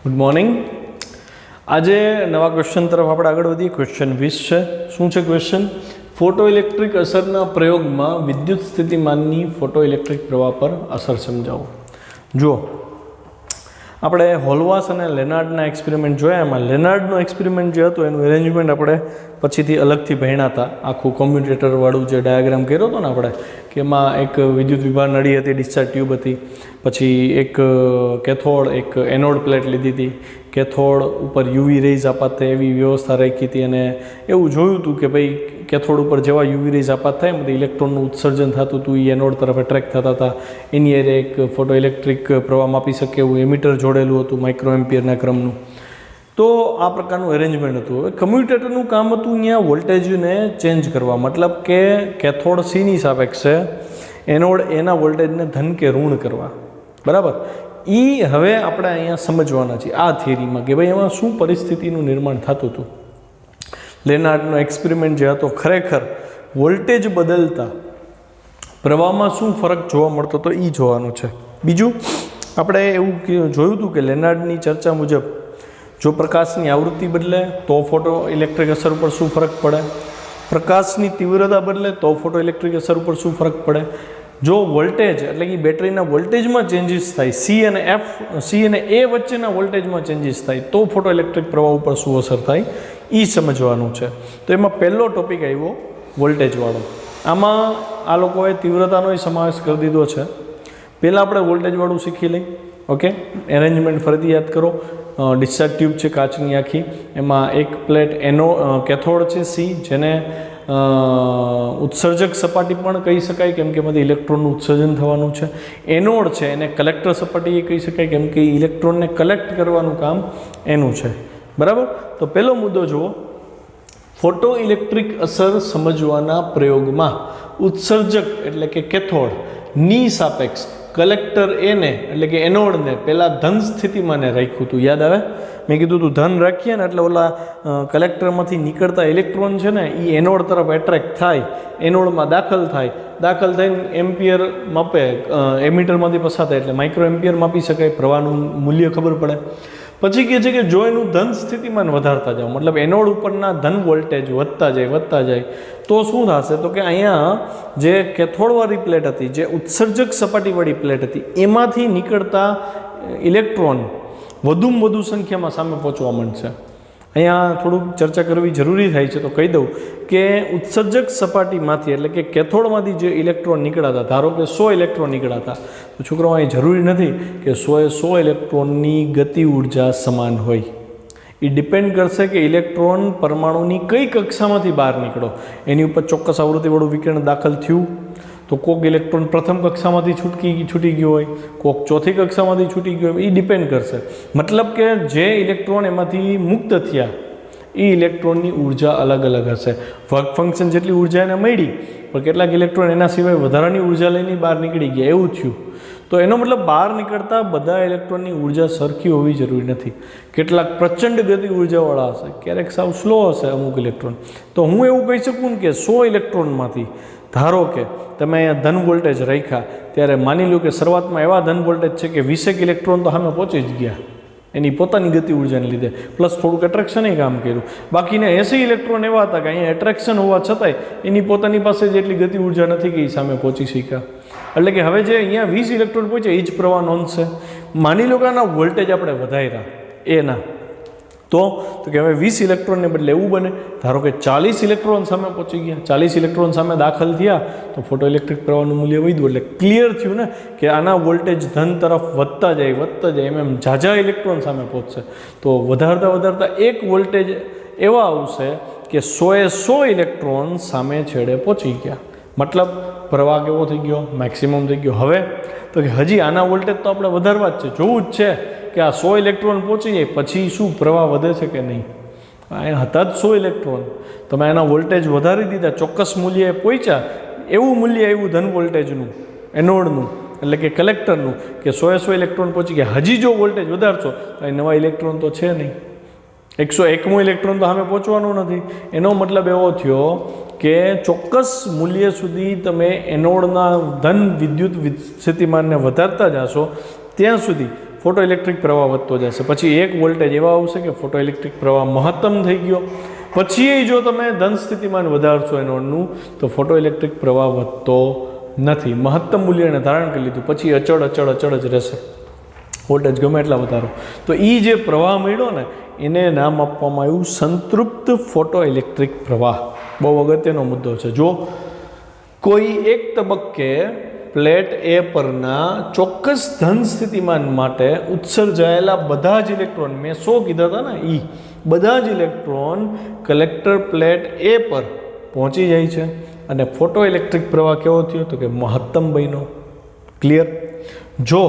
Good morning. आज नवा question तरफ આપણે આગળ વધીએ। ક્વેશ્ચન 20 છે। શું છે ક્વેશ્ચન? ફોટો ઇલેક્ટ્રિક અસરના પ્રયોગમાં વિદ્યુત સ્થિતિમાનની ફોટો ઇલેક્ટ્રિક પ્રવાહ પર અસર સમજાવો। જુઓ, આપણે હોલવાસ અને લેનાર્ડના એક્સપેરિમેન્ટ જોયા। એમાં લેનાર્ડનો એક્સપેરિમેન્ટ જે હતો એનું એરેન્જમેન્ટ આપણે પછીથી અલગથી ભણ્યા હતા। આખું કોમ્યુટેટરવાળું જે ડાયાગ્રામ કર્યો હતો ને આપણે, કે એમાં એક વિદ્યુત વિભાર નળી હતી, ડિસ્ચાર્જ ટ્યુબ હતી, પછી એક કેથોડ, એક એનોડ પ્લેટ લીધી હતી, કેથોડ ઉપર યુવી રેઝ આપાત થાય એવી વ્યવસ્થા રાખી હતી, અને એવું જોયું હતું કે ભાઈ કેથોડ ઉપર જેવા યુવી રેઝ આપાત થાય એમાંથી ઇલેક્ટ્રોનનું ઉત્સર્જન થતું હતું, એ એનોડ તરફ એટ્રેક્ટ થતા હતા। એની એરે એક ફોટો ઇલેક્ટ્રિક પ્રવાહ માપી શકે એવું એમીટર જોડેલું હતું માઇક્રો એમ્પિયરના ક્રમનું। તો આ પ્રકારનું એરેન્જમેન્ટ હતું। હવે કમ્યુટેટરનું કામ હતું અહીંયા વોલ્ટેજને ચેન્જ કરવા, મતલબ કે કેથોડ સીની સાપેક્ષે એનોડ એના વોલ્ટેજને ધન કે ઋણ કરવા, બરાબર। એ હવે આપણે અહીંયા સમજવાના છીએ આ થિયરીમાં કે ભાઈ એમાં શું પરિસ્થિતિનું નિર્માણ થતું હતું। લેનાર્ડનો એક્સપેરિમેન્ટ જે હતો ખરેખર વોલ્ટેજ બદલતા પ્રવાહમાં શું ફરક જોવા મળતો હતો એ જોવાનું છે। બીજું આપણે એવું જોયું હતું કે લેનાર્ડની ચર્ચા મુજબ જો પ્રકાશની આવૃત્તિ બદલે તો ફોટો ઇલેક્ટ્રિક અસર ઉપર શું ફરક પડે, પ્રકાશની તીવ્રતા બદલે તો ફોટો ઇલેક્ટ્રિક અસર ઉપર શું ફરક પડે, જો વોલ્ટેજ એટલે કે બેટરીના વોલ્ટેજમાં ચેન્જીસ થાય, સી અને એ વચ્ચેના વોલ્ટેજમાં ચેન્જીસ થાય તો ફોટો ઇલેક્ટ્રિક પ્રવાહ ઉપર શું અસર થાય એ સમજવાનું છે। તો એમાં પહેલો ટોપિક આવ્યો વોલ્ટેજવાળો। આમાં આ લોકોએ તીવ્રતાનો સમાવેશ કરી દીધો છે। પહેલાં આપણે વોલ્ટેજવાળું શીખી લઈ। ઓકે, એરેન્જમેન્ટ ફરીથી યાદ કરો। ડિસ્ચાર્જ ટ્યુબ છે કાચની આખી, એમાં એક પ્લેટ કેથોડ છે સી, જેને ઉત્સર્જક સપાટી પણ કહી શકાય કેમ કે એમાંથી ઇલેક્ટ્રોનનું ઉત્સર્જન થવાનું છે। એનોડ છે એને કલેક્ટર સપાટી કહી શકાય કેમ કે ઇલેક્ટ્રોનને કલેક્ટ કરવાનું કામ એનું છે, બરાબર। તો પહેલો મુદ્દો જુઓ, ફોટો ઇલેક્ટ્રિક અસર સમજવાના પ્રયોગમાં ઉત્સર્જક એટલે કે કેથોડની સાપેક્ષ કલેક્ટર એને એટલે કે એનોડને પહેલાં ધન સ્થિતિમાં રાખ્યું હતું। યાદ આવે? મેં કીધું તું ધન રાખીએ ને એટલે ઓલા કલેક્ટરમાંથી નીકળતા ઇલેક્ટ્રોન છે ને એ એનોડ તરફ એટ્રેક્ટ થાય, એનોડમાં દાખલ થઈને એમ્પિયર માપે, એમીટરમાંથી પસાર થાય એટલે માઇક્રો એમ્પિયર માપી શકાય, પ્રવાહનું મૂલ્ય ખબર પડે। પછી કહે છે કે જો એનું ધન સ્થિતિમાન વધારતા જાઓ, મતલબ એનોડ ઉપરના ધન વોલ્ટેજ વધતા જાય તો શું થશે? તો કે અહીંયા જે કેથોડવાળી પ્લેટ હતી, જે ઉત્સર્જક સપાટીવાળી પ્લેટ હતી, એમાંથી નીકળતા ઇલેક્ટ્રોન વધુમાં વધુ સંખ્યામાં સામે પહોંચવા માંડશે। અહીંયા થોડુંક ચર્ચા કરવી જરૂરી થાય છે, તો કહી દઉં કે ઉત્સર્જક સપાટીમાંથી એટલે કે કેથોડમાંથી જે ઇલેક્ટ્રોન નીકળાતા, ધારો કે 100 ઇલેક્ટ્રોન નીકળાતા, તો છોકરાઓ અહીં જરૂરી નથી કે 100 ઇલેક્ટ્રોનની ગતિ ઉર્જા સમાન હોય। એ ડિપેન્ડ કરશે કે ઇલેક્ટ્રોન પરમાણુની કઈ કક્ષામાંથી બહાર નીકળો, એની ઉપર ચોક્કસ આવૃત્તિવાળું વિકિરણ દાખલ થયું તો કોક ઇલેક્ટ્રોન પ્રથમ કક્ષામાંથી છૂટી ગયો હોય, કોક ચોથી કક્ષામાંથી છૂટી ગયો હોય, એ ડિપેન્ડ કરશે। મતલબ કે જે ઇલેક્ટ્રોન એમાંથી મુક્ત થયા એ ઇલેક્ટ્રોનની ઉર્જા અલગ અલગ હશે। વર્ક ફંક્શન જેટલી ઉર્જા એને મળી, પણ કેટલાક ઇલેક્ટ્રોન એના સિવાય વધારાની ઉર્જા લઈને બહાર નીકળી ગયા, એવું થયું। તો એનો મતલબ બહાર નીકળતા બધા ઇલેક્ટ્રોનની ઉર્જા સરખી હોવી જરૂરી નથી। કેટલાક પ્રચંડ ગતિ ઉર્જાવાળા હશે, ક્યારેક સાવ સ્લો હશે અમુક ઇલેક્ટ્રોન। તો હું એવું કહી શકું કે 100 ઇલેક્ટ્રોનમાંથી ધારો કે તમે અહીંયા ધન વોલ્ટેજ રાખ્યા, ત્યારે માની લો કે શરૂઆતમાં એવા ધન વોલ્ટેજ છે કે 20 ઇલેક્ટ્રોન તો સામે પહોંચી જ ગયા એની પોતાની ગતિ ઉર્જાને લીધે, પ્લસ થોડુંક એટ્રેક્શને કામ કર્યું। બાકીના 80 ઇલેક્ટ્રોન એવા હતા કે અહીંયા એટ્રેક્શન હોવા છતાંય એની પોતાની પાસે જેટલી ગતિ ઉર્જા નથી કે એ સામે પહોંચી શક્યા। એટલે કે હવે જે અહીંયા 20 ઇલેક્ટ્રોન પહોંચ્યા એ જ પ્રવાહ નોંધશે। માની લો કે આના વોલ્ટેજ આપણે વધાર્યા એના, તો કે હવે 20 ઇલેક્ટ્રોનને બદલે એવું બને, ધારો કે 40 ઇલેક્ટ્રોન સામે પહોંચી ગયા, 40 ઇલેક્ટ્રોન સામે દાખલ થયા તો ફોટો ઇલેક્ટ્રિક પ્રવાહનું મૂલ્ય વધ્યું। એટલે ક્લિયર થયું ને કે આના વોલ્ટેજ ધન તરફ વધતા જાય એમ ઝાઝા ઇલેક્ટ્રોન સામે પહોંચશે। તો વધારતા એક વોલ્ટેજ એવા આવશે કે 100 ઇલેક્ટ્રોન સામે છેડે પહોંચી ગયા, મતલબ પ્રવાહ કેવો થઈ ગયો? મેક્સિમમ થઈ ગયો। હવે તો કે હજી આના વોલ્ટેજ તો આપણે વધારવા જ છે, જોવું જ છે કે આ 100 ઇલેક્ટ્રોન પહોંચી જાય પછી શું પ્રવાહ વધે છે કે નહીં। અહીંયા હતા જ 100 ઇલેક્ટ્રોન, તમે એના વોલ્ટેજ વધારી દીધા, ચોક્કસ મૂલ્યે પહોંચ્યા, એવું મૂલ્ય આવ્યું ધન વોલ્ટેજનું એનોડનું એટલે કે કલેક્ટરનું કે 100 ઇલેક્ટ્રોન પહોંચી ગયા। હજી જો વોલ્ટેજ વધારશો તો એ નવા ઇલેક્ટ્રોન તો છે નહીં, 101મો ઇલેક્ટ્રોન તો સામે પહોંચવાનું નથી। એનો મતલબ એવો થયો કે ચોક્કસ મૂલ્ય સુધી તમે એનોડના ધન વિદ્યુત સ્થિતિમાનને વધારતા જશો ત્યાં સુધી ફોટો ઇલેક્ટ્રિક પ્રવાહ વધતો જશે. પછી એક વોલ્ટેજ એવા આવશે કે ફોટો ઇલેક્ટ્રિક પ્રવાહ મહત્તમ થઈ ગયો. પછી જો તમે ધન સ્થિતિમાન વધારશો એનોડનું તો ફોટો ઇલેક્ટ્રિક પ્રવાહ વધતો નથી. મહત્તમ મૂલ્યને ધારણ કરી લીધું પછી અચળ જ રહેશે, વોલ્ટેજ ગમે એટલા વધારો. તો એ જે પ્રવાહ મળ્યો ને એને નામ આપવામાં આવ્યું સંતૃપ્ત ફોટો ઇલેક્ટ્રિક પ્રવાહ. બહુ અગત્યનો મુદ્દો છે. જો કોઈ એક તબક્કે પ્લેટ એ પરના ચોક્કસ ધન સ્થિતિમાન માટે ઉત્સર્જાયેલા બધા જ ઇલેક્ટ્રોન, મેં 100 કીધા હતા ને, એ બધા જ ઇલેક્ટ્રોન કલેક્ટર પ્લેટ એ પર પહોંચી જાય છે અને ફોટો ઇલેક્ટ્રિક પ્રવાહ કેવો થયો તો કે મહત્તમ બન્યો. ક્લિયર? જો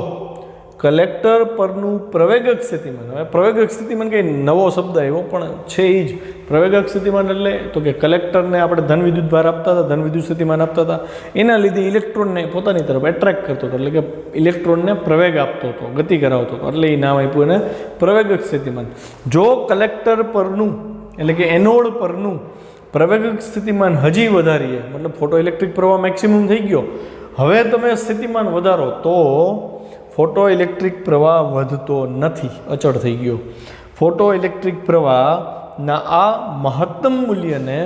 કલેક્ટર પરનું પ્રવેગક સ્થિતિમાન, હવે પ્રવેગક સ્થિતિમાન કંઈ નવો શબ્દ આવ્યો પણ છે એ જ. પ્રવેગક સ્થિતિમાન એટલે તો કે કલેક્ટરને આપણે ધન વિદ્યુત ભાર આપતા હતા, ધન વિદ્યુત સ્થિતિમાન આપતા હતા, એના લીધે ઇલેક્ટ્રોનને પોતાની તરફ એટ્રેક્ટ કરતો હતો, એટલે કે ઇલેક્ટ્રોનને પ્રવેગ આપતો હતો, ગતિ કરાવતો હતો, એટલે એ નામ આપ્યું એને પ્રવેગક સ્થિતિમાન. જો કલેક્ટર પરનું એટલે કે એનોડ પરનું પ્રવેગક સ્થિતિમાન હજી વધારીએ, મતલબ ફોટો ઇલેક્ટ્રિક પ્રવાહ મેક્સિમમ થઈ ગયો, હવે તમે સ્થિતિમાન વધારો તો ફોટો ઇલેક્ટ્રિક પ્રવાહ વધતો નથી, અચળ થઈ ગયો. ફોટો ઇલેક્ટ્રિક પ્રવાહના આ મહત્તમ મૂલ્યને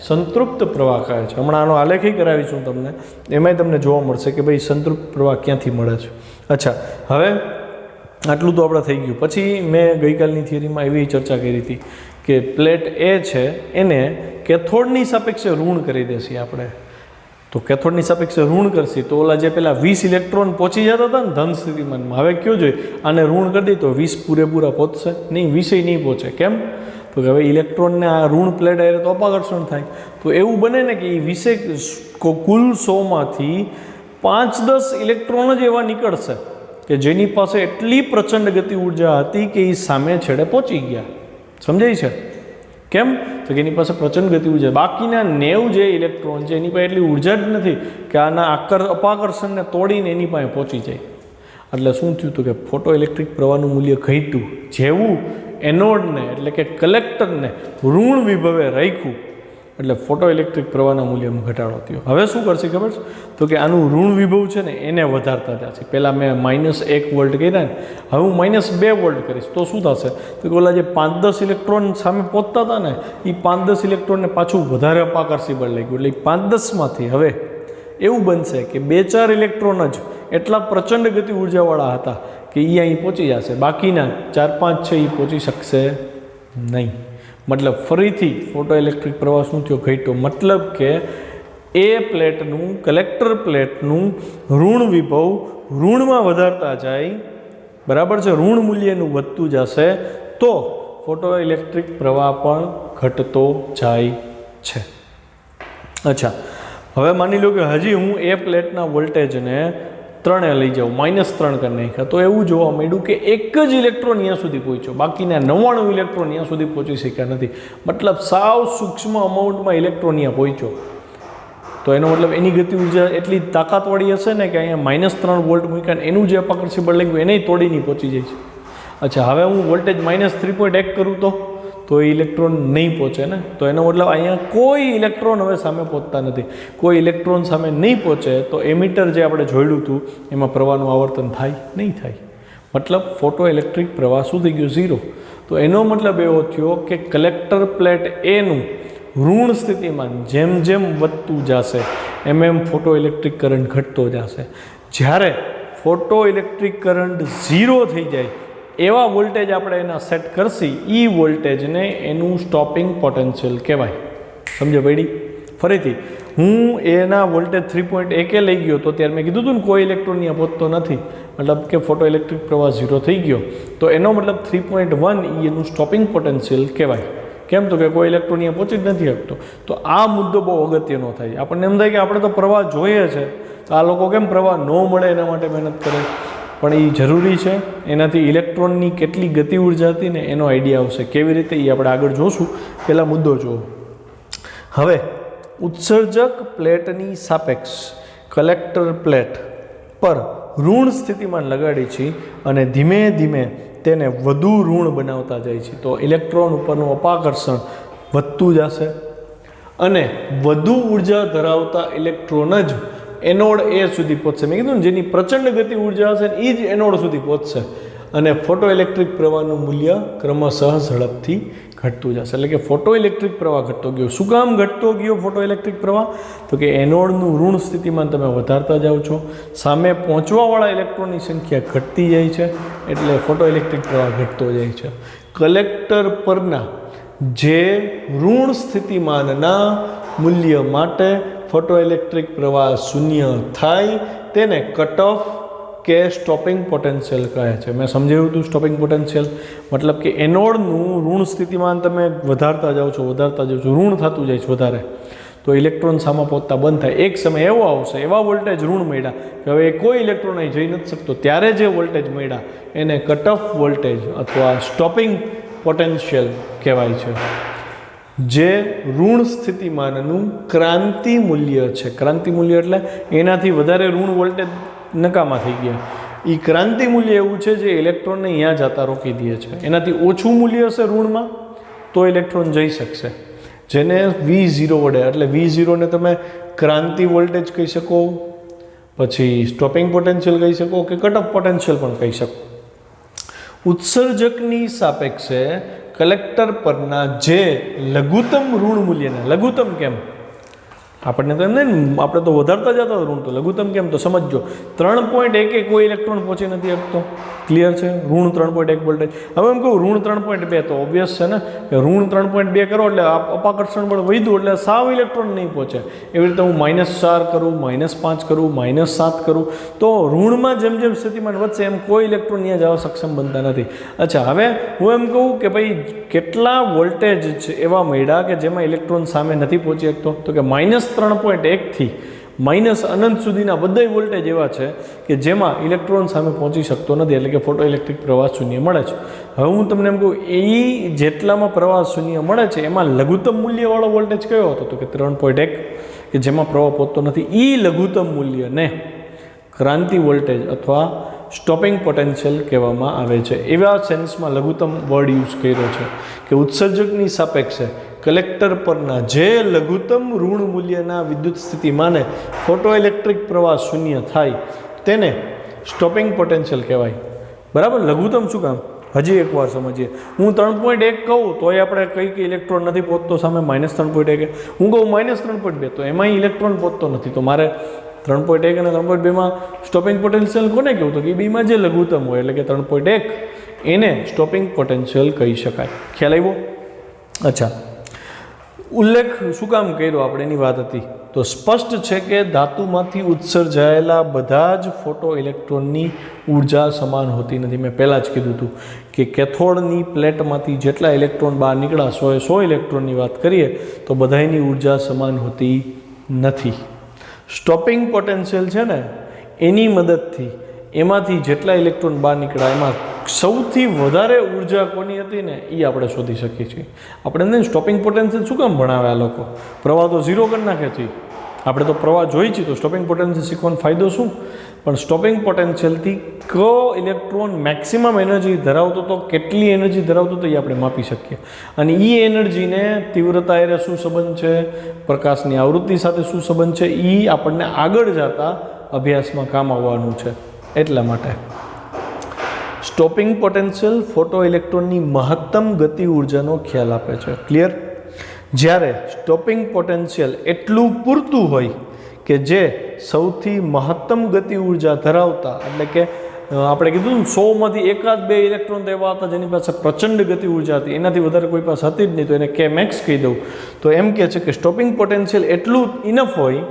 સંતૃપ્ત પ્રવાહ કહે છે. હમણાં આનો આલેખી કરાવીશું તમને, એમાંય તમને જોવા મળશે કે ભાઈ સંતૃપ્ત પ્રવાહ ક્યાંથી મળે છે. અચ્છા, હવે આટલું તો આપણે થઈ ગયું. પછી મેં ગઈકાલની થિયરીમાં એવી ચર્ચા કરી હતી કે પ્લેટ એ છે એને કેથોડની સાપેક્ષે ઋણ કરી દેશે આપણે. તો કેથોડની સાપેક્ષે ઋણ કરશે તો ઓલા જે પેલા 20 ઇલેક્ટ્રોન પહોંચી જતા હતા ને ધન સ્થિતિમાનમાં, હવે કયો જોઈએ આને ઋણ કરી દઈએ તો 20 પૂરેપૂરા પહોંચશે નહીં, 20 નહીં પહોંચે. કેમ? તો કે હવે ઇલેક્ટ્રોનને આ ઋણ પ્લેટ આવે તો અપાકર્ષણ થાય. તો એવું બને ને કે એ 20 કુલ 100માંથી 5-10 ઇલેક્ટ્રોન જ એવા નીકળશે કે જેની પાસે એટલી પ્રચંડ ગતિ ઉર્જા હતી કે એ સામે છેડે પહોંચી ગયા. સમજાય છે? કેમ? તો કે એની પાસે પ્રચંડ ગતિ ઉર્જા. બાકીના 90 જે ઇલેક્ટ્રોન છે એની પાસે એટલી ઉર્જા જ નથી કે આના અપાકર્ષણને તોડીને એની પાસે પહોંચી જાય. એટલે શું થયું હતું કે ફોટો ઇલેક્ટ્રિક પ્રવાહનું મૂલ્ય ઘટ્યું. જેવું એનોડને એટલે કે કલેક્ટરને ઋણ વિભવે રાખ્યું એટલે ફોટો ઇલેક્ટ્રિક પ્રવાહના મૂલ્યમાં ઘટાડો થયો. હવે શું કરશે ખબર છે? તો કે આનું ઋણ વિભવ છે ને એને વધારતા જશે. પહેલાં મેં -1 વોલ્ટ કર્યા ને, હવે હું -2 વોલ્ટ કરીશ તો શું થશે? તો કે ઓલા જે 5-10 ઇલેક્ટ્રોન સામે પહોંચતા હતા ને એ 5-10 ઇલેક્ટ્રોનને પાછું વધારે અપાકર્ષી બળ લાગ્યું. એટલે 5-10માંથી હવે એવું બનશે કે 2-4 ઇલેક્ટ્રોન જ એટલા પ્રચંડ ગતિ ઉર્જાવાળા હતા કે એ અહીં પહોંચી જશે, બાકીના 4-5 છે એ પહોંચી શકશે નહીં. મતલબ ફરીથી ફોટો ઇલેક્ટ્રિક પ્રવાહ શું થયો? ઘટ્યો. મતલબ કે એ પ્લેટનું કલેક્ટર પ્લેટનું ઋણ વિભવ ઋણમાં વધારતા જાય, બરાબર છે, ઋણ મૂલ્યનું વધતું જશે તો ફોટો ઇલેક્ટ્રિક પ્રવાહ પણ ઘટતો જાય છે. અચ્છા, હવે માની લો કે હજી હું એ પ્લેટના વોલ્ટેજને 3 લઈ જાઉં, -3 કરી નાખ્યા, તો એવું જોવા મળ્યું કે એક જ ઇલેક્ટ્રોન અહીંયા સુધી પહોંચ્યો, બાકીના 99 ઇલેક્ટ્રોન અહીંયા સુધી પહોંચી શક્યા નથી. મતલબ સાવ સૂક્ષ્મ અમાઉન્ટમાં ઇલેક્ટ્રોન અહીંયા પહોંચ્યો. તો એનો મતલબ એની ગતિ ઉર્જા એટલી તાકાતવાળી હશે ને કે અહીંયા -3 વોલ્ટ મૂક્યા ને એનું જે અપાકર્ષી બળ લાગ્યું એને તોડીને પહોંચી જાય છે. અચ્છા, હવે હું વોલ્ટેજ -3.1 કરું તો એ ઇલેક્ટ્રોન નહીં પહોંચે ને. તો એનો મતલબ અહીંયા કોઈ ઇલેક્ટ્રોન હવે સામે પહોંચતા નથી. કોઈ ઇલેક્ટ્રોન સામે નહીં પહોંચે તો એમીટર જે આપણે જોયું હતું એમાં પ્રવાહનું આવર્તન થાય નહીં થાય. મતલબ ફોટો ઇલેક્ટ્રિક પ્રવાહ શું થઈ ગયો? 0. તો એનો મતલબ એવો થયો કે કલેક્ટર પ્લેટ એનું ઋણ સ્થિતિમાન જેમ જેમ વધતું જશે એમ ફોટો ઇલેક્ટ્રિક કરંટ ઘટતો જશે. જ્યારે ફોટો ઇલેક્ટ્રિક કરંટ 0 થઈ જાય એવા વોલ્ટેજ આપણે એના સેટ કરશી, એ વોલ્ટેજને એનું સ્ટોપિંગ પોટેન્શિયલ કહેવાય. સમજે પડી? ફરીથી હું એના વોલ્ટેજ 3.1 લઈ ગયો તો ત્યારે મેં કીધું હતું ને કોઈ ઇલેક્ટ્રોન અહીંયા પહોંચતો નથી, મતલબ કે ફોટો ઇલેક્ટ્રિક પ્રવાહ 0 થઈ ગયો. તો એનો મતલબ 3.1 એનું સ્ટોપિંગ પોટેન્શિયલ કહેવાય. કેમ? તો કે કોઈ ઇલેક્ટ્રોન અહીંયા પહોંચી જ નથી શકતો. તો આ મુદ્દો બહુ અગત્યનો થાય. આપણને એમ થાય કે આપણે તો પ્રવાહ જોઈએ છે, તો આ લોકો કેમ પ્રવાહ ન મળે એના માટે મહેનત કરે? પણ એ જરૂરી છે. એનાથી ઇલેક્ટ્રોનની કેટલી ગતિ ઉર્જા હતી ને એનો આઈડિયા આવશે. કેવી રીતે એ આપણે આગળ જોશું. પહેલાં મુદ્દો જુઓ. હવે ઉત્સર્જક પ્લેટની સાપેક્ષ કલેક્ટર પ્લેટ પર ઋણ સ્થિતિમાન લગાડી છે અને ધીમે ધીમે તેને વધુ ઋણ બનાવતા જાય છે. તો ઇલેક્ટ્રોન ઉપરનું અપાકર્ષણ વધતું જશે અને વધુ ઉર્જા ધરાવતા ઇલેક્ટ્રોન જ એનોડ એ સુધી પહોંચશે. મેં કીધું ને જેની પ્રચંડ ગતિ ઉર્જા હશે એ જ એનોડ સુધી પહોંચશે. અને ફોટો ઇલેક્ટ્રિક પ્રવાહનું મૂલ્ય ક્રમશઃ ઝડપથી ઘટતું જશે. એટલે કે ફોટો ઇલેક્ટ્રિક પ્રવાહ ઘટતો ગયો. શું કામ ઘટતો ગયો ફોટો ઇલેક્ટ્રિક પ્રવાહ? તો કે એનોડનું ઋણ સ્થિતિમાન તમે વધારતા જાઓ છો, સામે પહોંચવાવાળા ઇલેક્ટ્રોનની સંખ્યા ઘટતી જાય છે, એટલે ફોટો ઇલેક્ટ્રિક પ્રવાહ ઘટતો જાય છે. કલેક્ટર પરના જે ઋણ સ્થિતિમાનના મૂલ્ય માટે ફોટો ઇલેક્ટ્રિક પ્રવાહ શૂન્ય થાય તેને કટ ઓફ કે સ્ટોપિંગ પોટેન્શિયલ કહે છે. મેં સમજાવ્યું હતું સ્ટોપિંગ પોટેન્શિયલ મતલબ કે એનોડનું ઋણ સ્થિતિમાન તમે વધારતા જાઓ છો, ઋણ થતું જાય છે વધારે, તો ઇલેક્ટ્રોન સામે પહોંચતા બંધ થાય. એક સમય એવો આવશે, એવા વોલ્ટેજ ઋણ મળ્યા કે હવે કોઈ ઇલેક્ટ્રોન અહીં જઈ નથી શકતો, ત્યારે જે વોલ્ટેજ મળ્યા એને કટ ઓફ વોલ્ટેજ અથવા સ્ટોપિંગ પોટેન્શિયલ કહેવાય છે. જે ઋણ સ્થિતિમાનનું ક્રાંતિ મૂલ્ય છે, ક્રાંતિ મૂલ્ય એટલે એનાથી વધારે ઋણ વોલ્ટેજ નકામા થઈ ગયા, એ ક્રાંતિ મૂલ્ય એવું છે જે ઇલેક્ટ્રોનને અહીંયા જતા રોકી દે છે. એનાથી ઓછું મૂલ્ય હશે ઋણમાં તો ઇલેક્ટ્રોન જઈ શકશે, જેને V0 વડે, એટલે V0ને તમે ક્રાંતિ વોલ્ટેજ કહી શકો, પછી સ્ટોપિંગ પોટેન્શિયલ કહી શકો કે કટ ઓફ પોટેન્શિયલ પણ કહી શકો. ઉત્સર્જકની સાપેક્ષે કલેક્ટર પરના જે લઘુત્તમ ઋણ મૂલ્યને, લઘુત્તમ કેમ આપણને તો એમ નહીં, આપણે તો વધારતા જતા ઋણ, તો લઘુત્તમ કેમ તો સમજો 3.1 કોઈ ઇલેક્ટ્રોન પહોંચી નથી શકતો. ક્લિયર છે? ઋણ 3.1 વોલ્ટેજ. હવે એમ કહું ઋણ 3.2 તો ઓબ્વિયસ છે ને કે ઋણ 3.2 કરો એટલે અપાકર્ષણ બળ વધ્યું એટલે સાવ ઇલેક્ટ્રોન નહીં પહોંચે. એવી રીતે હું -4 કરું, -5 કરું, -7 કરું તો ઋણમાં જેમ જેમ સ્થિતિમાન વધશે એમ કોઈ ઇલેક્ટ્રોન ત્યાં જવા સક્ષમ બનતા નથી. અચ્છા, હવે હું એમ કહું કે ભાઈ કેટલા વોલ્ટેજ છે એવા મળ્યા કે જેમાં ઇલેક્ટ્રોન સામે નથી પહોંચી શકતો? તો કે -3.1 થી માઇનસ અનંત સુધીના બધા વોલ્ટેજ એવા છે કે જેમાં ઇલેક્ટ્રોન સામે પહોંચી શકતો નથી, એટલે કે ફોટો ઇલેક્ટ્રિક પ્રવાહ શૂન્ય મળે છે. હવે હું તમને એમ કહું એ જેટલામાં પ્રવાહ શૂન્ય મળે છે એમાં લઘુત્તમ મૂલ્યવાળો વોલ્ટેજ કયો હતો? તો કે 3.1 કે જેમાં પ્રવાહ પહોંચતો નથી. એ લઘુત્તમ મૂલ્યને ક્રાંતિ વોલ્ટેજ અથવા સ્ટોપિંગ પોટેન્શિયલ કહેવામાં આવે છે. એવા સેન્સમાં લઘુત્તમ વર્ડ યુઝ કર્યો છે કે ઉત્સર્જકની સાપેક્ષે કલેક્ટર પરના જે લઘુત્તમ ઋણ મૂલ્યના વિદ્યુત સ્થિતિમાને ફોટો ઇલેક્ટ્રિક પ્રવાહ શૂન્ય થાય તેને સ્ટોપિંગ પોટેન્શિયલ કહેવાય. બરાબર? લઘુત્તમ શું કામ? હજી એકવાર સમજીએ. હું 3.1 કહું તોય આપણે કઈ કે ઇલેક્ટ્રોન નથી પહોંચતો સામે -3.1. હું કહું -3.2 તો એમાંય ઇલેક્ટ્રોન પહોંચતો નથી, તો મારે 3.1 અને 3.2માં સ્ટોપિંગ પોટેન્શિયલ કોને કહેવું? તો કે બીમાં જે લઘુત્તમ હોય એટલે કે 3.1 એને સ્ટોપિંગ પોટેન્શિયલ કહી શકાય. ખ્યાલ આવ્યો? અચ્છા, ઉલ્લેખ શું કામ કર્યો આપણે એની વાત હતી. તો સ્પષ્ટ છે કે ધાતુમાંથી ઉત્સર્જાયેલા બધા જ ફોટો ઇલેક્ટ્રોનની ઉર્જા સમાન હોતી નથી. મેં પહેલાં જ કીધું હતું કે કેથોડની પ્લેટમાંથી જેટલા ઇલેક્ટ્રોન બહાર નીકળ્યા 100 ઇલેક્ટ્રોનની વાત કરીએ તો બધાની ઉર્જા સમાન હોતી નથી. સ્ટોપિંગ પોટેન્શિયલ છે ને એની મદદથી એમાંથી જેટલા ઇલેક્ટ્રોન બહાર નીકળ્યા એમાં સૌથી વધારે ઉર્જા કોની હતી ને એ આપણે શોધી શકીએ છીએ. આપણે ને સ્ટોપિંગ પોટેન્શિયલ શું કામ ભણાવ્યા લોકો? પ્રવાહ તો 0 કરી નાખે છે. આપણે તો પ્રવાહ જોઈ છીએ તો સ્ટોપિંગ પોટેન્શિયલ શીખવાનો ફાયદો શું? પણ સ્ટોપિંગ પોટેન્શિયલથી કયો ઇલેક્ટ્રોન મેક્સિમમ એનર્જી ધરાવતો તો, કેટલી એનર્જી ધરાવતો તો એ આપણે માપી શકીએ. અને એ એનર્જીને તીવ્રતા એ શું સંબંધ છે, પ્રકાશની આવૃત્તિ સાથે શું સંબંધ છે, એ આપણને આગળ જતા અભ્યાસમાં કામ આવવાનું છે. એટલા માટે સ્ટોપિંગ પોટેન્શિયલ ફોટો ઇલેક્ટ્રોનની મહત્તમ ગતિ ઉર્જાનો ખ્યાલ આપે છે. ક્લિયર? જ્યારે સ્ટોપિંગ પોટેન્શિયલ એટલું પૂરતું હોય કે જે સૌથી મહત્તમ ગતિ ઉર્જા ધરાવતા, એટલે કે આપણે કીધું 100માંથી 1-2 ઇલેક્ટ્રોન તો એવા હતા જેની પાસે પ્રચંડ ગતિ ઉર્જા હતી, એનાથી વધારે કોઈ પાસે હતી જ નહીં, તો એને કે મેક્સ કહી દઉં. તો એમ કહે છે કે સ્ટોપિંગ પોટેન્શિયલ એટલું ઇનફ હોય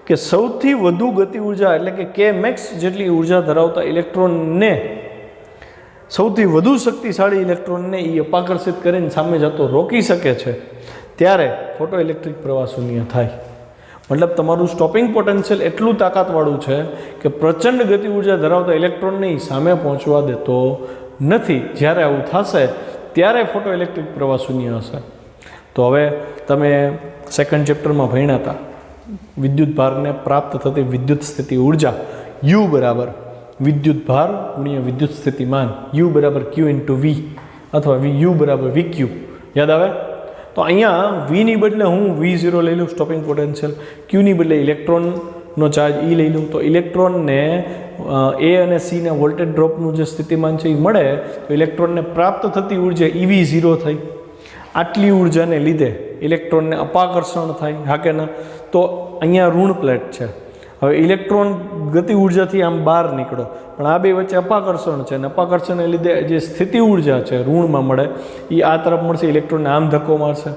કે સૌથી વધુ ગતિ ઉર્જા એટલે કે મેક્સ જેટલી ઉર્જા ધરાવતા ઇલેક્ટ્રોનને, સૌથી વધુ શક્તિશાળી ઇલેક્ટ્રોનને એ અપાકર્ષિત કરીને સામે જતો રોકી શકે છે, ત્યારે ફોટો ઇલેક્ટ્રિક પ્રવાહ શૂન્ય થાય. મતલબ તમારું સ્ટોપિંગ પોટેન્શિયલ એટલું તાકાતવાળું છે કે પ્રચંડ ગતિ ઉર્જા ધરાવતા ઇલેક્ટ્રોનને સામે પહોંચવા દેતો નથી. જ્યારે આવું થશે ત્યારે ફોટો ઇલેક્ટ્રિક પ્રવાહ શૂન્ય હશે. તો હવે તમે સેકન્ડ ચેપ્ટરમાં ભણ્યા હતા વિદ્યુત ભારને પ્રાપ્ત થતી વિદ્યુત સ્થિતિ ઉર્જા U બરાબર વિદ્યુત ભાર ગુણ્યા વિદ્યુત સ્થિતિમાન, U બરાબર Q × V અથવા U બરાબર VQ. યાદ આવે? તો અહીંયા Vની બદલે હું V0 લઈ લઉં સ્ટોપિંગ પોટેન્શિયલ, Qની બદલે ઇલેક્ટ્રોન ઇલેક્ટ્રોનનો ચાર્જ E લઈ લઉં તો ઇલેક્ટ્રોનને A અને C ના વોલ્ટેજ ડ્રોપનું જે સ્થિતિમાન છે એ મળે તો ઇલેક્ટ્રોનને પ્રાપ્ત થતી ઉર્જા EV0 થઈ. આટલી ઉર્જાને લીધે ઇલેક્ટ્રોનને અપાકર્ષણ થાય, હા કે ના? તો અહીંયા ઋણ પ્લેટ છે. હવે ઇલેક્ટ્રોન ગતિ ઉર્જાથી આમ બહાર નીકળો, પણ આ બે વચ્ચે અપાકર્ષણ છે, અને અપાકર્ષણને લીધે જે સ્થિતિ ઉર્જા છે ઋણમાં મળે એ આ તરફ મળશે, ઇલેક્ટ્રોનને આમ ધક્કો મારશે.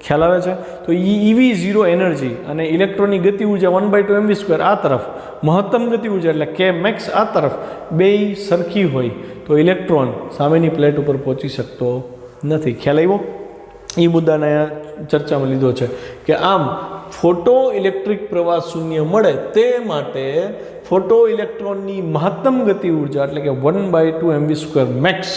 ખ્યાલ આવે છે? તો EV0 એનર્જી અને ઇલેક્ટ્રોનની ગતિ ઉર્જા 1/2 mv² આ તરફ, મહત્તમ ગતિ ઉર્જા એટલે કે મેક્સ આ તરફ, બેય સરખી હોય તો ઇલેક્ટ્રોન સામેની પ્લેટ ઉપર પહોંચી શકતો નથી. ખ્યાલ આવ્યો? એ મુદ્દાને ચર્ચામાં લીધો છે કે આમ ફોટો ઇલેક્ટ્રિક પ્રવાહ શૂન્ય મળે તે માટે ફોટો ઇલેક્ટ્રોનની મહત્તમ ગતિ ઉર્જા એટલે કે 1/2 mv² મેક્સ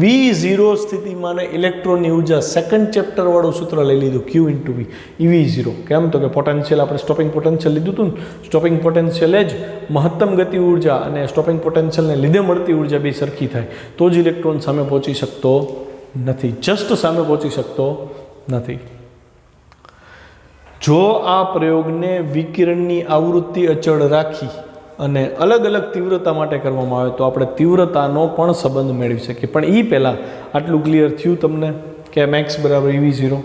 V0 સ્થિતિમાં ઇલેક્ટ્રોનની ઉર્જા સેકન્ડ ચેપ્ટર વાળું સૂત્ર લઈ લીધું Q × V EV0. કેમ? તો કે પોટેન્શિયલ આપણે સ્ટોપિંગ પોટેન્શિયલ લીધું હતું ને, સ્ટોપિંગ પોટેન્શિયલ જ મહત્તમ ગતિ ઉર્જા અને સ્ટોપિંગ પોટેન્શિયલને લીધે મળતી ઉર્જા બે સરખી થાય તો જ ઇલેક્ટ્રોન સામે પહોંચી શકતો નથી, જસ્ટ સામે પહોંચી શકતો નથી. જો આ પ્રયોગને વિકિરણની આવૃત્તિ અચળ રાખી અને અલગ અલગ તીવ્રતા માટે કરવામાં આવે તો આપણે તીવ્રતાનો પણ સંબંધ મેળવી શકીએ. પણ એ પહેલાં આટલું ક્લિયર થયું તમને કે મેક્સ બરાબર EV0,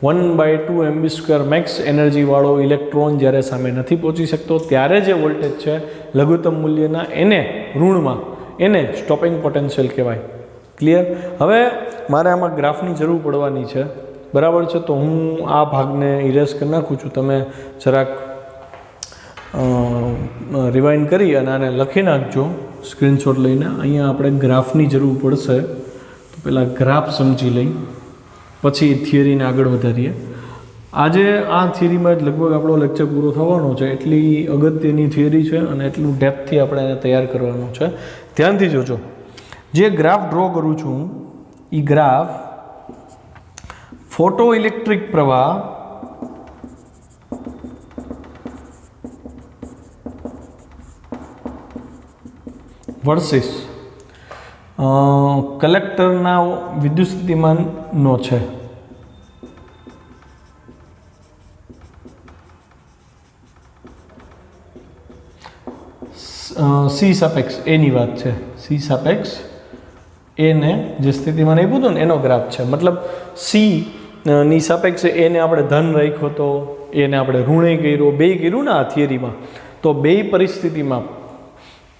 1/2 mv² મેક્સ એનર્જીવાળો ઇલેક્ટ્રોન જ્યારે સામે નથી પહોંચી શકતો ત્યારે જે વોલ્ટેજ છે લઘુત્તમ મૂલ્યના એને ઋણમાં, એને સ્ટોપિંગ પોટેન્શિયલ કહેવાય. ક્લિયર? હવે મારે આમાં ગ્રાફની જરૂર પડવાની છે, બરાબર છે? તો હું આ ભાગને ઇરેઝ કરી નાખું છું. તમે જરાક રિવાઇન્ડ કરી અને આને લખી નાખજો સ્ક્રીનશોટ લઈને. અહીંયા આપણે ગ્રાફની જરૂર પડશે, તો પહેલાં ગ્રાફ સમજી લઈ પછી થિયરીને આગળ વધારીએ. આજે આ થિયરીમાં જ લગભગ આપણો લેક્ચર પૂરો થવાનો છે. એટલી અગત્યની થિયરી છે અને એટલું ડેપ્થથી આપણે એને તૈયાર કરવાનું છે. ધ્યાનથી જોજો. જે ગ્રાફ ડ્રો કરું છું એ ગ્રાફ ફોટો ઇલેક્ટ્રિક પ્રવાહ વર્સિસ કલેક્ટરના વિદ્યુત સ્થિતિમાનનો છે. સી સાપેક્ષ એની વાત છે. સી સાપેક્ષ એને જે સ્થિતિમાન આપ્યું હતું ને એનો ગ્રાફ છે. મતલબ સી ની સાપેક્ષે એને આપણે ધન રાખ્યો તો, એને આપણે ઋણે કર્યો, બે કર્યું ને આ થિયરીમાં. તો બે પરિસ્થિતિમાં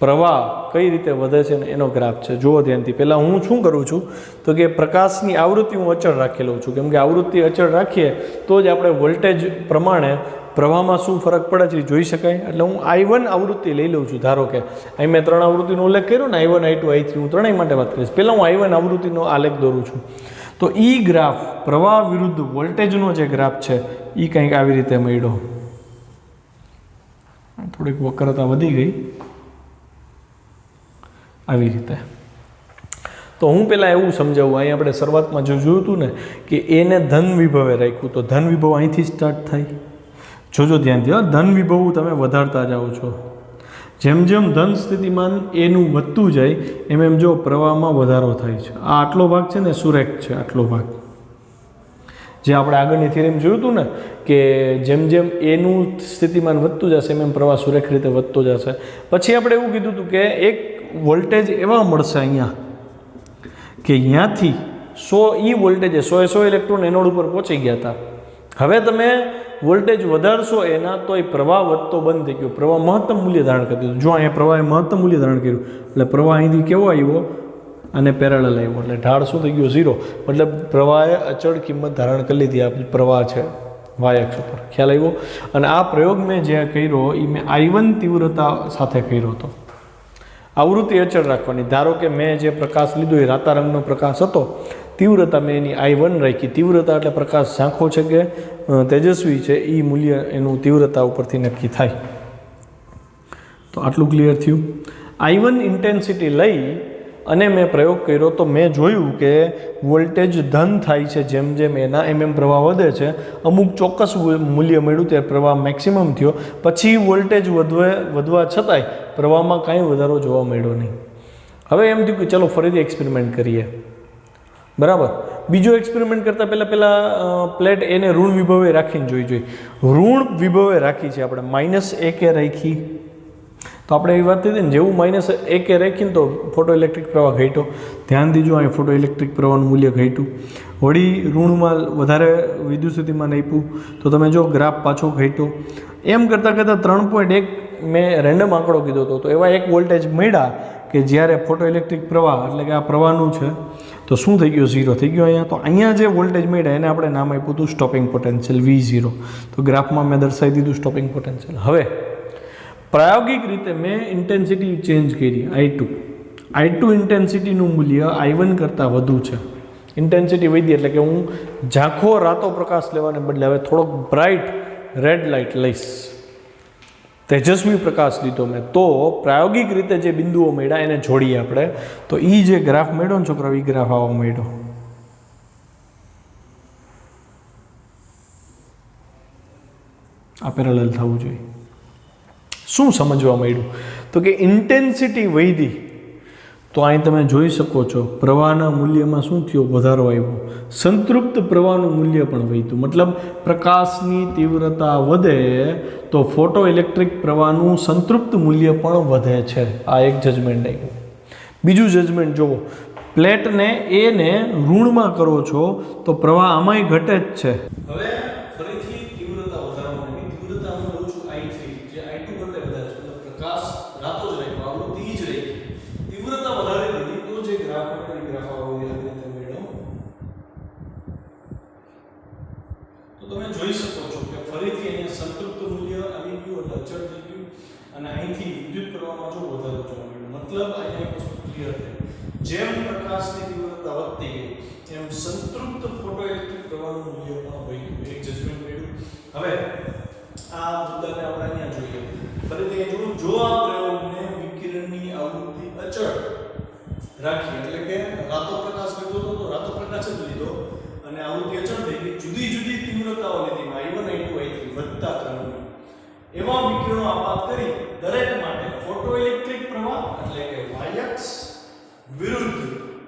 પ્રવાહ કઈ રીતે વધે છે ને એનો ગ્રાફ છે. જુઓ ધ્યાનથી. પહેલાં હું શું કરું છું તો કે પ્રકાશની આવૃત્તિ હું અચળ રાખી લઉં છું, કેમ કે આવૃત્તિ અચળ રાખીએ તો જ આપણે વોલ્ટેજ પ્રમાણે પ્રવાહમાં શું ફરક પડે છે એ જોઈ શકાય. એટલે હું I1 આવૃત્તિ લઈ લઉં છું. ધારો કે અહીં મેં 3 આવૃત્તિનો ઉલ્લેખ કર્યો ને, I1 I2 I3, હું ત્રણેય માટે વાત કરીશ. પહેલાં હું I1 આવૃત્તિનો આલેખ દોરું છું. તો એ ગ્રાફ પ્રવાહ વિરુદ્ધ વોલ્ટેજનો જે ગ્રાફ છે એ કંઈક આવી રીતે મળ્યો. થોડીક વક્રતા વધી ગઈ આવી રીતે. તો હું પહેલાં એવું સમજાવું, અહીં આપણે શરૂઆતમાં જો જોયું હતું ને કે એને ધન વિભવે રાખ્યું, તો ધન વિભવ અહીંથી સ્ટાર્ટ થાય. જોજો ધ્યાનથી, ધન વિભવ તમે વધારતા જાઓ છો. જેમ જેમ ધન સ્થિતિમાન એનું વધતું જાય એમ એમ જો પ્રવાહમાં વધારો થાય છે. આ આટલો ભાગ છે ને સુરેખ છે, આટલો ભાગ જે આપણે આગળની થિયરીમાં જોયું હતું ને કે જેમ જેમ એનું સ્થિતિમાન વધતું જશે એમ એમ પ્રવાહ સુરેખ રીતે વધતો જશે. પછી આપણે એવું કીધું હતું કે એક વોલ્ટેજ એવા મળશે અહીંયા કે અહીંયાથી 100 વોલ્ટેજે 100 ઇલેક્ટ્રોન એનોડ ઉપર પહોંચી ગયા હતા. હવે તમે વોલ્ટેજ વધારશો એના તો એ પ્રવાહ વધતો બંધ થઈ ગયો, પ્રવાહ મહત્તમ મૂલ્ય ધારણ કરી દીધું. જો અહીંયા પ્રવાહે મહત્તમ મૂલ્ય ધારણ કર્યું એટલે પ્રવાહ અહીંથી કેવો આવ્યો અને પેરેલલ આવ્યો, એટલે ઢાળ શું થઈ ગયો? 0. મતલબ પ્રવાહે અચળ કિંમત ધારણ કરી લીધી. આ પ્રવાહ છે વાય અક્ષ ઉપર. ખ્યાલ આવ્યો? અને આ પ્રયોગ મેં જે કર્યો એ મેં I1 તીવ્રતા સાથે કર્યો હતો. આવૃત્તિ અચળ રાખવાની. ધારો કે મેં જે પ્રકાશ લીધો એ રાતા રંગનો પ્રકાશ હતો, તીવ્રતા મેં એની I1 રાખી. તીવ્રતા એટલે પ્રકાશ ઝાંખો છે કે તેજસ્વી છે એ મૂલ્ય એનું તીવ્રતા ઉપરથી નક્કી થાય. તો આટલું ક્લિયર થયું. I1 ઇન્ટેન્સિટી લઈ અને મેં પ્રયોગ કર્યો તો મેં જોયું કે વોલ્ટેજ ધન થાય છે જેમ જેમ એના એમ પ્રવાહ વધે છે. અમુક ચોક્કસ મૂલ્ય મળ્યું ત્યારે પ્રવાહ મેક્સિમમ થયો. પછી વોલ્ટેજ વધવા છતાંય પ્રવાહમાં કાંઈ વધારો જોવા મળ્યો નહીં. હવે એમ થયું કે ચલો ફરીથી એક્સપેરિમેન્ટ કરીએ. બરાબર, બીજો એક્સપેરિમેન્ટ કરતાં પહેલાં પ્લેટ એને ઋણ વિભવે રાખીને જોઈ જોઈએ. ઋણ વિભવે રાખી છે આપણે, -1 રાખી તો આપણે એ વાત હતી ને, જેવું -1 રાખીને તો ફોટો ઇલેક્ટ્રિક પ્રવાહ ઘટ્યો. ધ્યાન દીજો, અહીં ફોટો ઇલેક્ટ્રિક પ્રવાહનું મૂલ્ય ઘટ્યું. વળી ઋણમાં વધારે વિદ્યુત સ્થિતિમાન આપ્યું તો તમે જો ગ્રાફ પાછો ઘટ્યો. એમ કરતાં કરતાં 3.1 મેં રેન્ડમ આંકડો કીધો હતો, તો એવા એક વોલ્ટેજ મળ્યા કે જ્યારે ફોટો ઇલેક્ટ્રિક પ્રવાહ એટલે કે આ પ્રવાહનું છે તો શું થઈ ગયું, 0 થઈ ગયું અહીંયા. તો અહીંયા જે વોલ્ટેજ મળ્યા એને આપણે નામ આપ્યું હતું સ્ટોપિંગ પોટેન્શિયલ V0. તો ગ્રાફમાં મેં દર્શાવી દીધું સ્ટોપિંગ પોટેન્શિયલ. હવે પ્રાયોગિક રીતે મેં ઇન્ટેન્સિટી ચેન્જ કરી, I2 ઇન્ટેન્સિટીનું મૂલ્ય I1 કરતાં વધુ છે. ઇન્ટેન્સિટી વધી એટલે કે હું ઝાંખો રાતો પ્રકાશ લેવાને બદલે હવે થોડોક બ્રાઇટ રેડ લાઇટ લઈશ, તેજસ્વી પ્રકાશ લીધો મેં. તો પ્રાયોગિક રીતે જે બિંદુઓ મળ્યા એને જોડીએ આપણે, તો એ જે ગ્રાફ મળ્યો ને છોકરાઓ, એ ગ્રાફ આવો મળ્યો. આ પેરેલલ થવું જોઈએ. શું સમજવા મળ્યું? તો કે ઇન્ટેન્સિટી વધી તો અહીં તમે જોઈ શકો છો પ્રવાહના મૂલ્યમાં શું થયો, વધારો આવ્યો. સંતૃપ્ત પ્રવાહનું મૂલ્ય પણ વધ્યું. મતલબ પ્રકાશની તીવ્રતા વધે તો ફોટો ઇલેક્ટ્રિક પ્રવાહનું સંતૃપ્ત મૂલ્ય પણ વધે છે. આ એક જજમેન્ટ આવ્યું. બીજું જજમેન્ટ જુઓ, પ્લેટને એને ઋણમાં કરો છો તો પ્રવાહ આમાંય ઘટે જ છે. હવે ફરીથી તીવ્રતા વધારવાની, તીવ્રતા હું લઉં છું I3, જે I2 કરતા વધારે છે. મતલબ પ્રકાશ રાતો જ રાખ્યો, આવૃત્તિ જ રહી. તીવ્રતા વધારી દીધી તો જે ગ્રાફ મળે, ગ્રાફ આવો રીતે મેળવો. તો તમે જોઈ શકો છો કે ફરીથી અહીંયા સંતૃપ્ત મૂલ્ય આવી ગયું એટલે અચળ થઈ ગયું, અને અહીંથી વિદ્યુત પ્રવાહમાં જો વધારો જોવા મળ્યો. મતલબ અહીંયા એક વસ્તુ ક્લિયર થઈ, જેમ પ્રકાશની તીવ્રતા વધતી ગઈ તેમ સંતૃપ્ત ફોટો ઇલેક્ટ્રિક પ્રવાહનું મૂલ્ય પણ વધ્યું. એક જજમેન્ટ મળ્યું. હવે આ મુદ્દાને આપણે અહીંયા જોઈએ. ફરીથી અહીં જો આ પ્રયોગને વિકિરણની આવૃત્તિ અચળ રાખી, એટલે કે રાતો પ્રકાશ લીધો તો રાતો પ્રકાશ જ લીધો અને આવૃત્તિ અચળ થઈ ગઈ. જુદી જુદી તીવ્રતાઓ લીધી, I1 I2 I3 વધતા ક્રમની. એવા વિકિરણો આપાત કરી દરેક માટે ફોટો ઇલેક્ટ્રિક પ્રવાહ એટલે કે y અક્ષ વિરુદ્ધ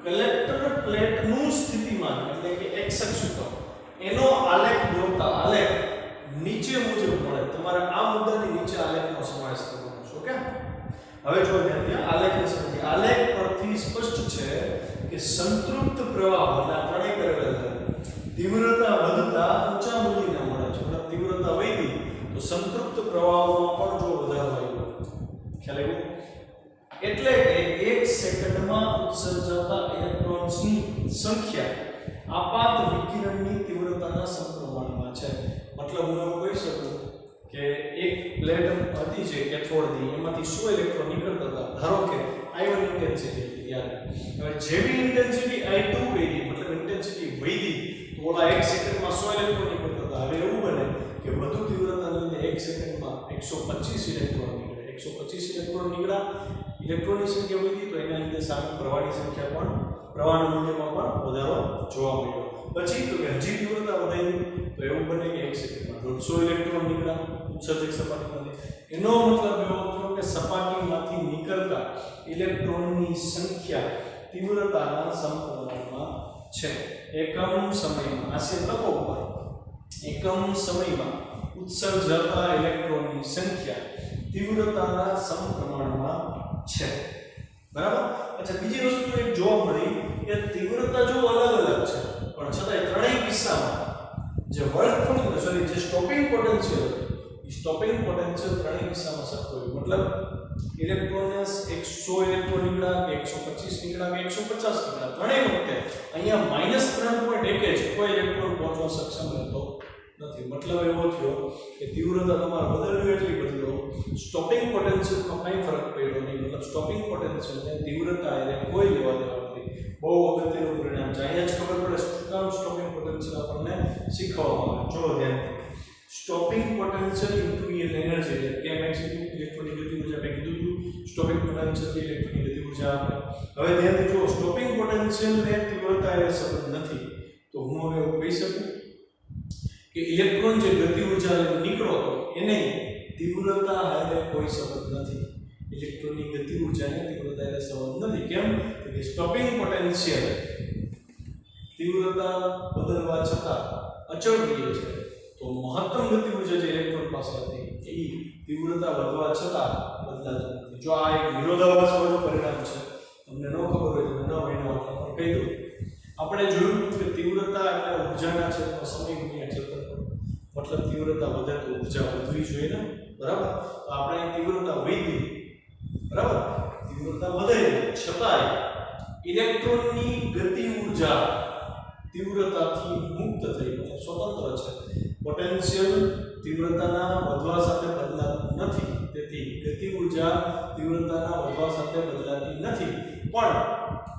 કલેક્ટર પ્લેટનું સ્થિતિમાન એટલે કે x અક્ષ ઉપર એનો આલેખ દોરતા આલેખ નીચે મુજબ મળે. તમારે આ મુદ્દાની નીચે આલેખનો સમાવેશ કરવાનો છે. ઓકે, હવે જો ધ્યાનથી આલેખને સમજીએ. આલેખ પરથી સ્પષ્ટ છે કે સંતૃપ્ત પ્રવાહ એટલે આ ત્રણેય કરેલા તીવ્રતા વધતા ઊંચા મૂલ્યના મળે છે. મતલબ તીવ્રતા વધી તો સંતૃપ્ત પ્રવાહોમાં પણ જો વધારો આવ્યો. ખ્યાલ આવ્યો? એટલે કે 1 સેકન્ડમાં ઉત્સર્જાતા ઇલેક્ટ્રોન્સની સંખ્યા આપાત વિકિરણની તીવ્રતાના સમપ્રમાણમાં છે. મતલબ હું એવું કહી શકું કે એક પ્લેટ હતી જે કેથોડની, એમાંથી 100 ઇલેક્ટ્રોન નીકળતા હતા. ધારો કે I1 ઇન્ટેન્સિટી હતી ત્યારે. હવે જેવી ઇન્ટેન્સિટી I2 વધી, મતલબ ઇન્ટેન્સિટી વધી તો ઓલા 1 સેકન્ડમાં 100 ઇલેક્ટ્રોન નીકળતા હતા. હવે એવું બને કે વધુ તીવ્રતાને લીધે 1 સેકન્ડમાં 125 ઇલેક્ટ્રોન નીકળે. 125 ઇલેક્ટ્રોન નીકળ્યા, ઇલેક્ટ્રોનની સંખ્યા વધી તો એના લીધે સામે પ્રવાહની સંખ્યા પણ, પ્રવાહના મૂલ્યમાં પણ વધારો જોવા મળ્યો. પછી તો કે હજી તીવ્રતા વધારી તો એવું બને કે 1 સેકન્ડમાં 150 ઇલેક્ટ્રોન નીકળ્યા ઉત્સર્જક સપાટીમાંથી. એનો મતલબ એવો થયો કે સપાટીમાંથી નીકળતા ઇલેક્ટ્રોનની સંખ્યા તીવ્રતાના સમપ્રમાણમાં છે. એકમ સમયમાં, આ છે લખો ઉપર, એકમ સમયમાં ઉત્સર્જાતા ઇલેક્ટ્રોનની સંખ્યા તીવ્રતાના સમપ્રમાણમાં છે. બરાબર? અચ્છા, બીજી વસ્તુ એક જોવા મળી કે તીવ્રતા જો અલગ અલગ છે પણ છતાંય ત્રણેય કિસ્સામાં જે વર્ક સોરી જે સ્ટોપિંગ પોટેન્શિયલ, એ સ્ટોપિંગ પોટેન્શિયલ ત્રણેય કિસ્સામાં સરખો હોય. મતલબ ઇલેક્ટ્રોનને 100 ઇલેક્ટ્રોન નીકળ્યા કે 125 નીકળ્યા કે 150 નીકળ્યા, ત્રણેય વખતે અહીંયા -3.1 જ કોઈ ઇલેક્ટ્રોન પહોંચવા સક્ષમ રહેતો નથી. મતલબ એવો થયો કે તીવ્રતા તમારે બદલવી એટલી બદલો, સ્ટોપિંગ પોટેન્શિયલમાં કંઈ ફરક પડ્યો નહીં. મતલબ સ્ટોપિંગ પોટેન્શિયલને તીવ્રતા એને કોઈ લેવા દેવા નથી. બહુ અગત્યનું પરિણામ છે. અહીંયા જ ખબર પડે શું કામ સ્ટોપિંગ પોટેન્શિયલ આપણને શીખવવામાં આવે. જો ધ્યાનથી, સ્ટોપિંગ પોટેન્શિયલ ઇન્ટુ એનર્જી એટલે kmax ઇલેક્ટ્રોનની ગતિ ઉર્જા મેં કીધું હતું. સ્ટોપિંગ પોટેન્શિયલ ઇલેક્ટ્રોનની ગતિ ઉર્જા આપે. હવે ધ્યાનથી જો સ્ટોપિંગ પોટેન્શિયલ ને તીવ્રતા એ સંબંધ નથી તો હું હવે એવું કહી શકું કે ઇલેક્ટ્રોન જે ગતિ ઉર્જા નીકળો હતો એને તીવ્રતા હારે કોઈ સંબંધ નથી. ઇલેક્ટ્રોનની ગતિ ઉર્જાને તીવ્રતા હારે સંબંધ નથી. કેમ? કે સ્ટોપિંગ પોટેન્શિયલ તીવ્રતા બદલવા છતાં અચળ રહે છે, તો મહત્તમ ગતિ ઉર્જા જે ઇલેક્ટ્રોન પાસે હતી એ તીવ્રતા વધવા છતાં બદલાતી નથી. જો આ એક વિરોધાભાસવાળું પરિણામ છે, તમને ન ખબર હોય તો ન મહિનો પણ કહી દઉં. આપણે જોયું કે તીવ્રતા એટલે ઉર્જાના છેદમાં સમય ગુણ્યા ક્ષેત્રફળ, મતલબ તીવ્રતા વધે તો ઉર્જા વધવી જોઈએ ને, બરાબર? તો આપણે તીવ્રતા વધી, બરાબર, તીવ્રતા વધે છતાંય ઇલેક્ટ્રોનની ગતિ ઉર્જા તીવ્રતાથી મુક્ત થઈ, સ્વતંત્ર છે. પોટેન્શિયલ તીવ્રતાના વધવા સાથે બદલાતું નથી, તેથી ગતિ ઉર્જા તીવ્રતાના વધવા સાથે બદલાતી નથી. પણ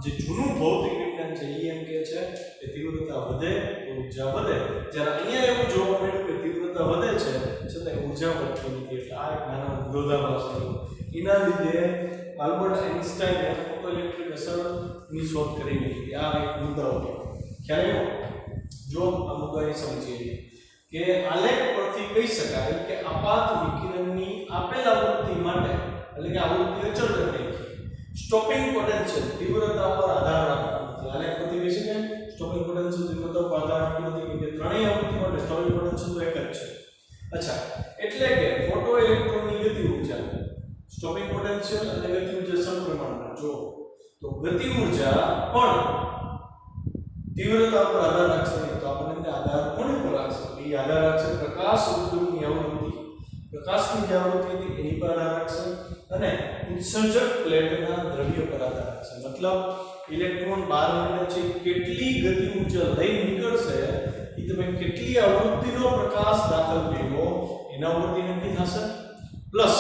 જે જૂનું ભૌતિક વિજ્ઞાન છે એ એમ કહે છે કે તીવ્રતા વધે તો ઉર્જા વધે, જ્યારે અહીંયા એવું જોવા મળ્યું કે તીવ્રતા વધે છે છતાં ઉર્જા વધતી નથી. એટલે આ એક નાનો વિરોધાભાસ છે. એના લીધે આલ્બર્ટ આઇન્સ્ટાઈને ફોટોઇલેક્ટ્રિક અસરની શોધ કરી હતી. આ એક મુદ્દાઓ ખ્યાલ આવ્યો? જો આ મુદ્દાને સમજીએ કે આલેખ પરથી કહી શકાય કે આપાત વિકિરણની આપેલ આવૃત્તિ માટે, એટલે કે આવૃત્તિ અચળ રહે, સ્ટોપિંગ પોટેન્શિયલ તીવ્રતા પર આધાર રાખતો નથી. આલેખ પરથી કહી શકાય સ્ટોપિંગ પોટેન્શિયલ તીવ્રતા પર આધાર રાખતો નથી, કેમ કે ત્રણેય આવૃત્તિ માટે સ્ટોપિંગ પોટેન્શિયલ તો એક જ છે. અચ્છા, એટલે કે ફોટો ઇલેક્ટ્રોનની ગતિ ઉર્જા, સ્ટોપિંગ પોટેન્શિયલ અને ગતિ ઉર્જા સમપ્રમાણમાં જો તો ગતિ ઉર્જા પણ તીવ્રતા પર આધાર રાખશે નહીં. તો આપણને આધાર કોની પર રાખશે? એ આધાર રાખશે પ્રકાશ ઉદ્યોગની આવૃત્તિ, પ્રકાશની જે આવૃત્તિ હતી એની પર આધાર રાખશે અને ઉત્સર્જક પ્લેટના દ્રવ્ય પર આધાર રાખશે. મતલબ ઇલેક્ટ્રોન બહાર નીકળે છે, કેટલી ગતિ ઉર્જા લઈને નીકળશે એ તમે કેટલી આવૃત્તિનો પ્રકાશ દાખલ કર્યો એના ઉપરથી નક્કી થશે. પ્લસ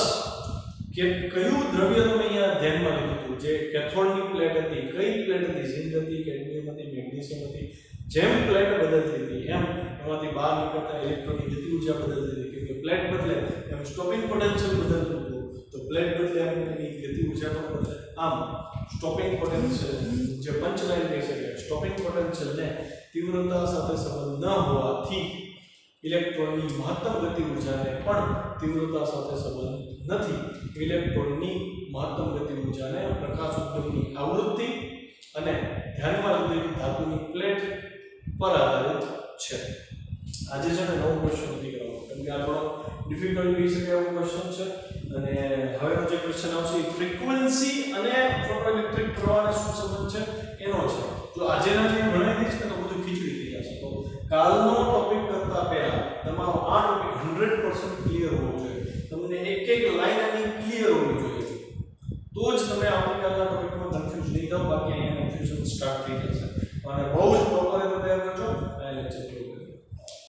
કે કયું દ્રવ્ય તમે અહીંયા ધ્યાનમાં લીધું હતું, જે કેથોડની પ્લેટ હતી, કઈ પ્લેટ હતી? ઝિંક હતી, કેડમિયમ હતી, મેગ્નેશિયમ હતી. જેમ પ્લેટ બદલતી હતી એમ એમાંથી બહાર નીકળતા ઇલેક્ટ્રોનની ગતિ ઉર્જા બદલતી હતી, કેમ કે પ્લેટ બદલે એમ સ્ટોપિંગ પોટેન્શિયલ બદલતું હતું, તો પ્લેટ બદલે એમ એની ગતિ ઉર્જા પણ બદલે. આમ સ્ટોપિંગ પોટેન્શિયલ જે પંચલાઈન કહી શકાય, સ્ટોપિંગ પોટેન્શિયલને તીવ્રતા સાથે સંબંધ ન હોવાથી ઇલેક્ટ્રોનની મહત્તમ ગતિ ઉર્જાને પણ તીવ્રતા સાથે સંબંધ નથી. ઇલેક્ટ્રોનની મહત્તમ ગતિ ઉર્જાને પ્રકાશ ઉદ્યોગની આવૃત્તિ અને ધ્યાનમાં લીધેલી ધાતુની પ્લેટ પર આધારિત છે. આજે છે ને નવો ક્વેશ્ચન નથી કરવાનો, કેમ કે આ થોડો ડિફિકલ્ટ કહી શકાય એવો ક્વેશ્ચન છે. અને હવેનો જે ક્વેશ્ચન આવશે એ ફ્રીક્વન્સી અને ફોટોઇલેક્ટ્રિક પ્રવાહનો શું સંબંધ છે એનો છે. જો આજેના જે ભણાવી દઈશ ને તો બધું ખીચડી થઈ જશે. તો કાલનો ટોપિક કરતા પહેલા તમારો આ ટોપિક 100% ક્લિયર હોવો જોઈએ. તમને એક એક લાઈન આની ક્લિયર હોવી જોઈએ, તો જ તમે આવતીકાલના ટોપિકમાં કન્ફ્યુઝ નહીં થાવ. બાકી અહીંયા કન્ફ્યુઝન સ્ટાર્ટ થઈ જશે અને બહુ જ